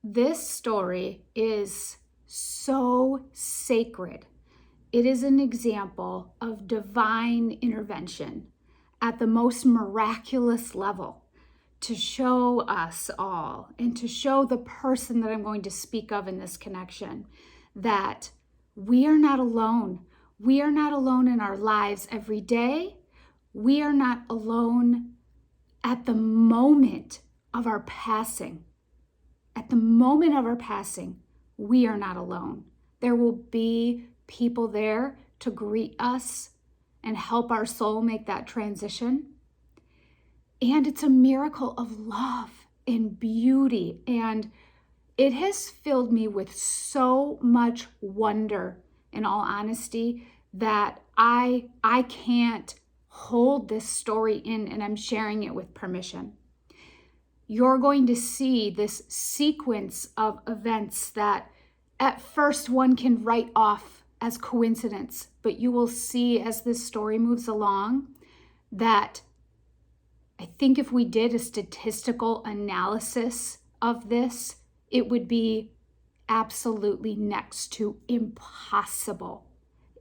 This story is so sacred. It is an example of divine intervention at the most miraculous level to show us all and to show the person that I'm going to speak of in this connection that we are not alone. We are not alone in our lives every day. We are not alone at the moment of our passing. At the moment of our passing, we are not alone. There will be people there to greet us and help our soul make that transition. And it's a miracle of love and beauty. And it has filled me with so much wonder, in all honesty, that I can't hold this story in, and I'm sharing it with permission. You're going to see this sequence of events that at first one can write off as coincidence, but you will see as this story moves along that I think if we did a statistical analysis of this, it would be absolutely next to impossible.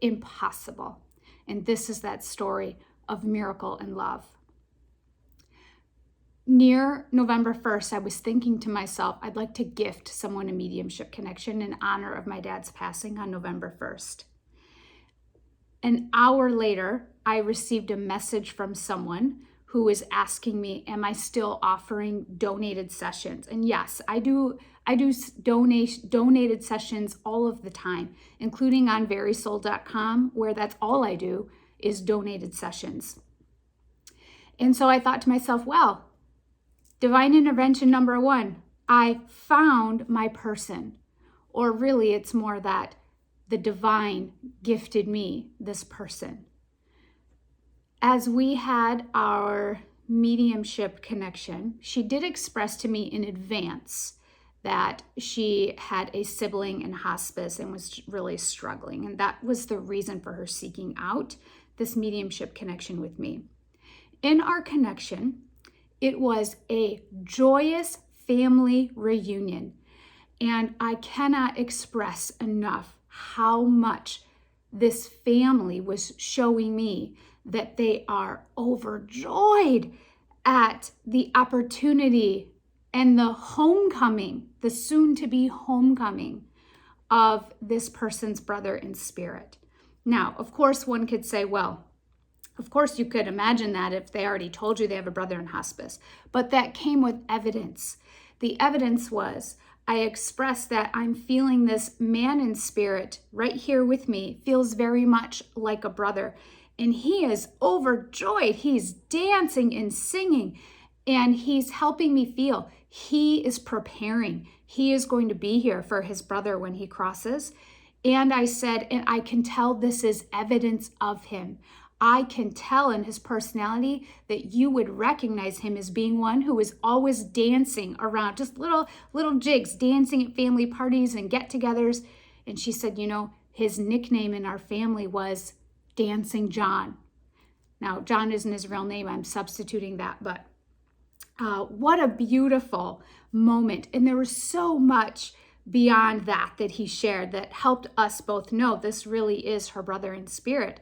Impossible. And this is that story of miracle and love. Near November 1st, I was thinking to myself, I'd like to gift someone a mediumship connection in honor of my dad's passing on November 1st. An hour later, I received a message from someone who was asking me, am I still offering donated sessions? And yes, I do donated sessions all of the time, including on verysoul.com, where that's all I do is donated sessions. And so I thought to myself, well, divine intervention number one, I found my person. Or really, it's more that the divine gifted me this person. As we had our mediumship connection, she did express to me in advance that she had a sibling in hospice and was really struggling. And that was the reason for her seeking out this mediumship connection with me. In our connection, it was a joyous family reunion. And I cannot express enough how much this family was showing me that they are overjoyed at the opportunity and the homecoming, the soon-to-be homecoming of this person's brother in spirit. Now, of course, one could say, well, of course you could imagine that if they already told you they have a brother in hospice, but that came with evidence. The evidence was, I expressed that I'm feeling this man in spirit right here with me, feels very much like a brother. And he is overjoyed. He's dancing and singing, and he's helping me feel he is preparing. He is going to be here for his brother when he crosses. And I said, and I can tell this is evidence of him. I can tell in his personality that you would recognize him as being one who is always dancing around, just little jigs, dancing at family parties and get-togethers. And she said, his nickname in our family was Dancing John. Now, John isn't his real name. I'm substituting that, but what a beautiful moment. And there was so much beyond that he shared that helped us both know this really is her brother in spirit.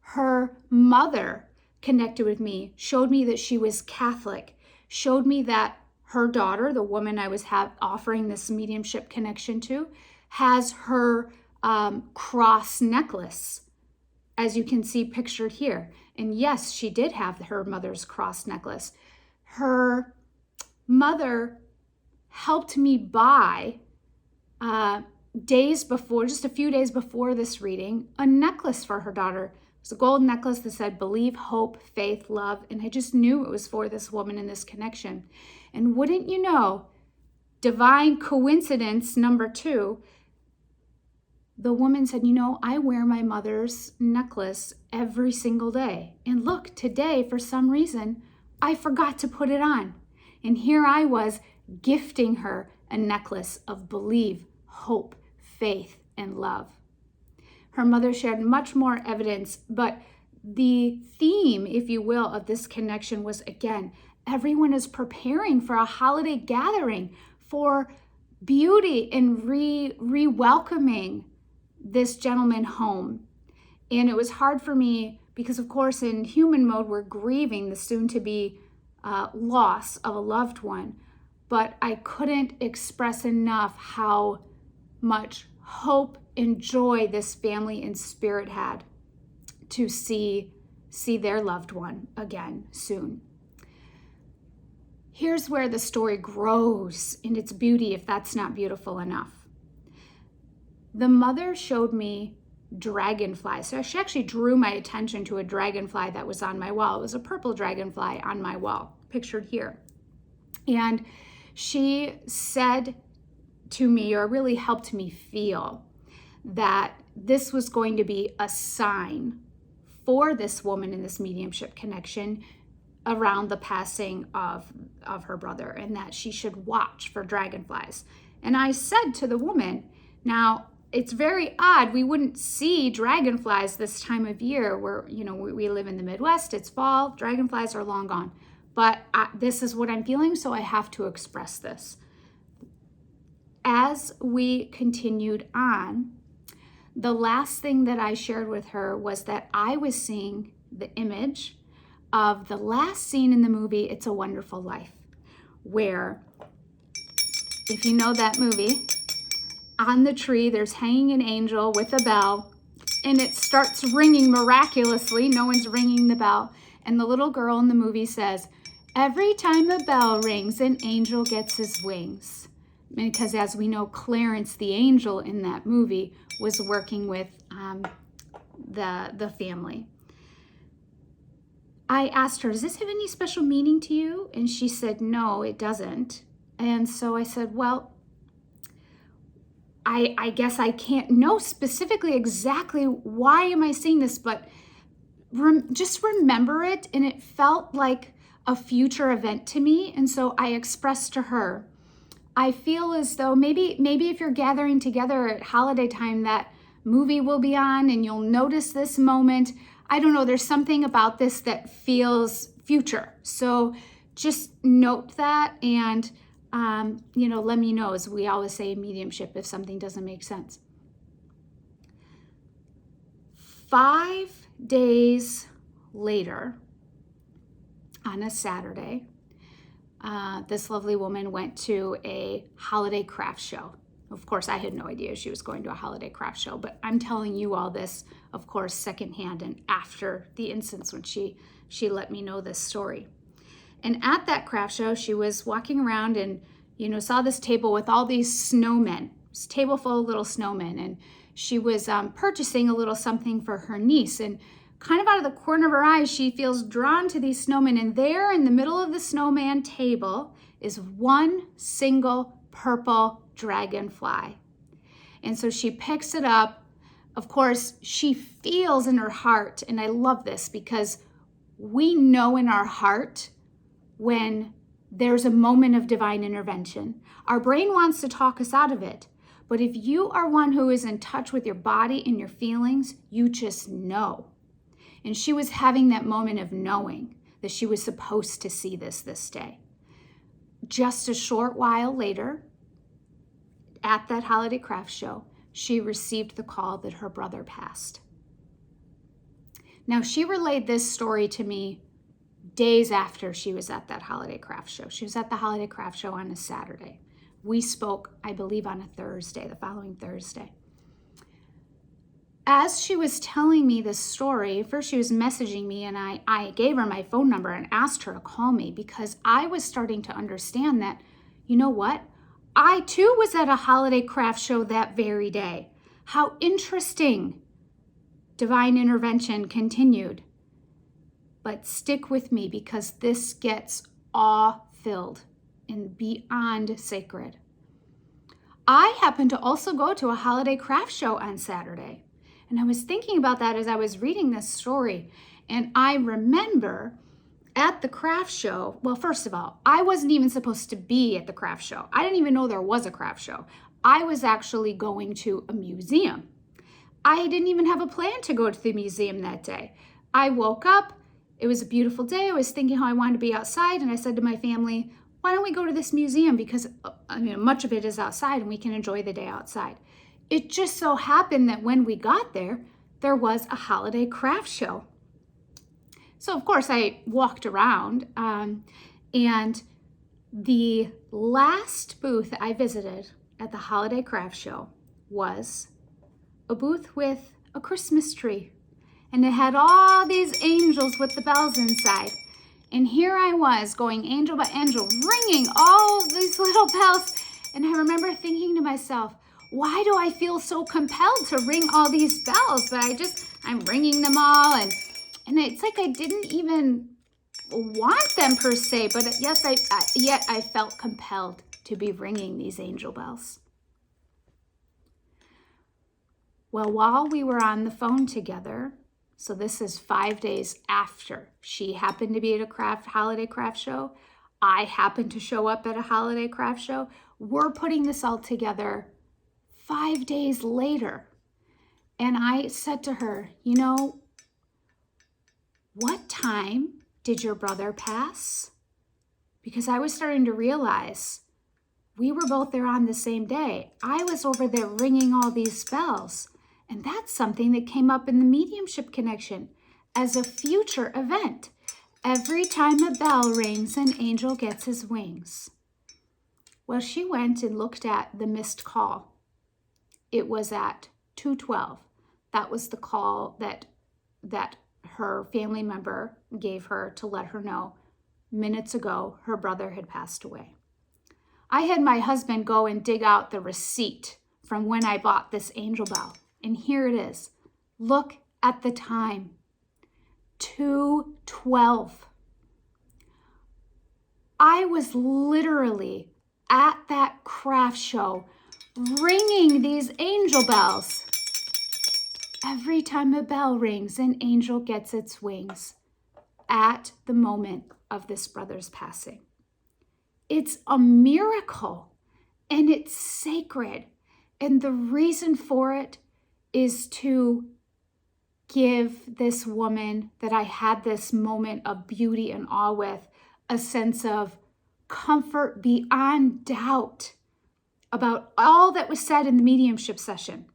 Her mother connected with me, showed me that she was Catholic, showed me that her daughter, the woman I was offering this mediumship connection to, has her cross necklace, as you can see pictured here. And yes, she did have her mother's cross necklace. Her mother helped me buy just a few days before this reading, a necklace for her daughter. It was a gold necklace that said believe, hope, faith, love. And I just knew it was for this woman in this connection. And wouldn't you know, divine coincidence number 2, the woman said, I wear my mother's necklace every single day. And look, today, for some reason, I forgot to put it on. And here I was gifting her a necklace of believe, hope, faith, and love. Her mother shared much more evidence, but the theme, if you will, of this connection was, again, everyone is preparing for a holiday gathering, for beauty in re-welcoming this gentleman home. And it was hard for me because, of course, in human mode, we're grieving the soon-to-be loss of a loved one. But I couldn't express enough how much hope and joy this family in spirit had to see their loved one again soon. Here's where the story grows in its beauty, if that's not beautiful enough. The mother showed me dragonflies. So she actually drew my attention to a dragonfly that was on my wall. It was a purple dragonfly on my wall, pictured here. And she said to me, or really helped me feel, that this was going to be a sign for this woman in this mediumship connection around the passing of her brother, and that she should watch for dragonflies. And I said to the woman, now it's very odd, we wouldn't see dragonflies this time of year where, we live in the Midwest, it's fall, dragonflies are long gone. But this is what I'm feeling, so I have to express this. As we continued on, the last thing that I shared with her was that I was seeing the image of the last scene in the movie, It's a Wonderful Life, where, if you know that movie, on the tree, there's hanging an angel with a bell, and it starts ringing miraculously. No one's ringing the bell. And the little girl in the movie says, every time a bell rings, an angel gets his wings. Because as we know, Clarence the angel in that movie was working with the family. I asked her, does this have any special meaning to you? And she said, no, it doesn't. And so I said, well, I guess I can't know specifically exactly why am I seeing this, but just remember it. And it felt like a future event to me. And so I expressed to her, I feel as though maybe if you're gathering together at holiday time, that movie will be on and you'll notice this moment. I don't know, there's something about this that feels future. So just note that and, let me know, as we always say in mediumship, if something doesn't make sense. 5 days later, on a Saturday, this lovely woman went to a holiday craft show. Of course, I had no idea she was going to a holiday craft show, but I'm telling you all this, of course, secondhand and after the instance when she let me know this story. And at that craft show, she was walking around and, saw this table with all these snowmen, this table full of little snowmen. And she was purchasing a little something for her niece. And kind of out of the corner of her eye, she feels drawn to these snowmen. And there in the middle of the snowman table is one single purple dragonfly. And so she picks it up. Of course, she feels in her heart, and I love this because we know in our heart when there's a moment of divine intervention. Our brain wants to talk us out of it. But if you are one who is in touch with your body and your feelings, you just know. And she was having that moment of knowing that she was supposed to see this day. Just a short while later, at that holiday craft show, she received the call that her brother passed. Now, she relayed this story to me days after she was at that holiday craft show. She was at the holiday craft show on a Saturday. We spoke, I believe, on a Thursday, the following Thursday. As she was telling me this story, first she was messaging me, and I gave her my phone number and asked her to call me because I was starting to understand that, you know what? I too was at a holiday craft show that very day. How interesting. Divine intervention continued. But stick with me because this gets awe-filled and beyond sacred. I happened to also go to a holiday craft show on Saturday. And I was thinking about that as I was reading this story. And I remember at the craft show, well, first of all, I wasn't even supposed to be at the craft show. I didn't even know there was a craft show. I was actually going to a museum. I didn't even have a plan to go to the museum that day. I woke up, it was a beautiful day. I was thinking how I wanted to be outside, and I said to my family, why don't we go to this museum? Because much of it is outside and we can enjoy the day outside. It just so happened that when we got there, there was a holiday craft show. So of course I walked around, and the last booth that I visited at the holiday craft show was a booth with a Christmas tree. And it had all these angels with the bells inside. And here I was going angel by angel, ringing all these little bells. And I remember thinking to myself, why do I feel so compelled to ring all these bells? But I'm ringing them all. And it's like I didn't even want them per se, but yes, yet I felt compelled to be ringing these angel bells. Well, while we were on the phone together, so this is 5 days after she happened to be at a holiday craft show, I happened to show up at a holiday craft show, we're putting this all together 5 days later. And I said to her, what time did your brother pass? Because I was starting to realize we were both there on the same day. I was over there ringing all these bells. And that's something that came up in the mediumship connection as a future event. Every time a bell rings, an angel gets his wings. Well, she went and looked at the missed call. It was at 2:12. That was the call that her family member gave her to let her know minutes ago her brother had passed away. I had my husband go and dig out the receipt from when I bought this angel bell. And here it is. Look at the time. 2:12. I was literally at that craft show ringing these angel bells. Every time a bell rings, an angel gets its wings at the moment of this brother's passing. It's a miracle and it's sacred. And the reason for it is to give this woman that I had this moment of beauty and awe with a sense of comfort beyond doubt about all that was said in the mediumship session,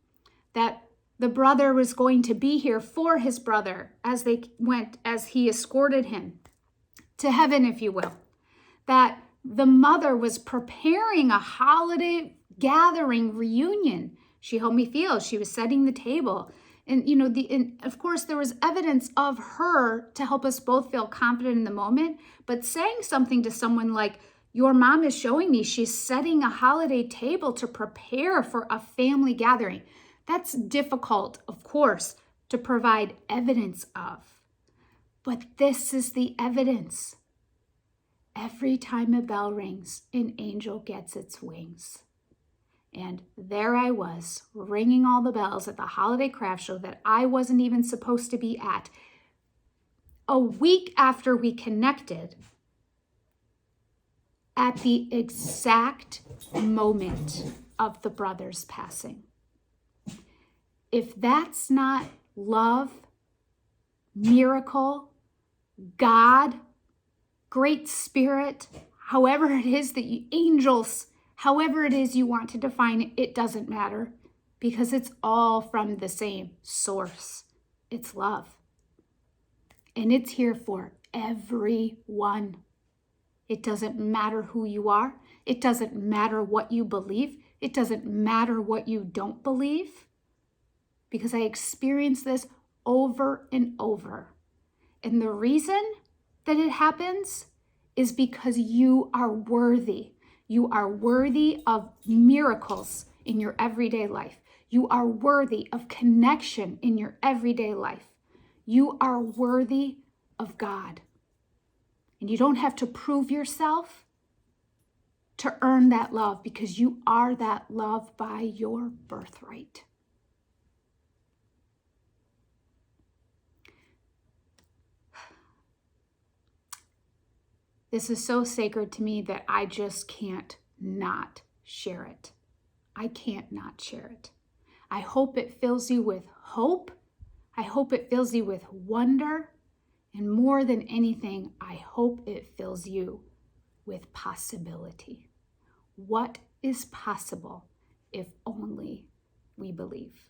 that the brother was going to be here for his brother as he escorted him to heaven, if you will, that the mother was preparing a holiday gathering reunion. She helped me feel she was setting the table. And, and of course, there was evidence of her to help us both feel confident in the moment. But saying something to someone like, your mom is showing me she's setting a holiday table to prepare for a family gathering. That's difficult, of course, to provide evidence of. But this is the evidence. Every time a bell rings, an angel gets its wings. And there I was, ringing all the bells at the holiday craft show that I wasn't even supposed to be at. A week after we connected, at the exact moment of the brother's passing. If that's not love, miracle, God, Great Spirit, however it is that angels, however it is you want to define it, it doesn't matter, because it's all from the same source. It's love. And it's here for everyone. It doesn't matter who you are. It doesn't matter what you believe. It doesn't matter what you don't believe. Because I experienced this over and over. And the reason that it happens is because you are worthy. You are worthy of miracles in your everyday life. You are worthy of connection in your everyday life. You are worthy of God. And you don't have to prove yourself to earn that love, because you are that love by your birthright. This is so sacred to me that I just can't not share it. I can't not share it. I hope it fills you with hope. I hope it fills you with wonder. And more than anything, I hope it fills you with possibility. What is possible if only we believe?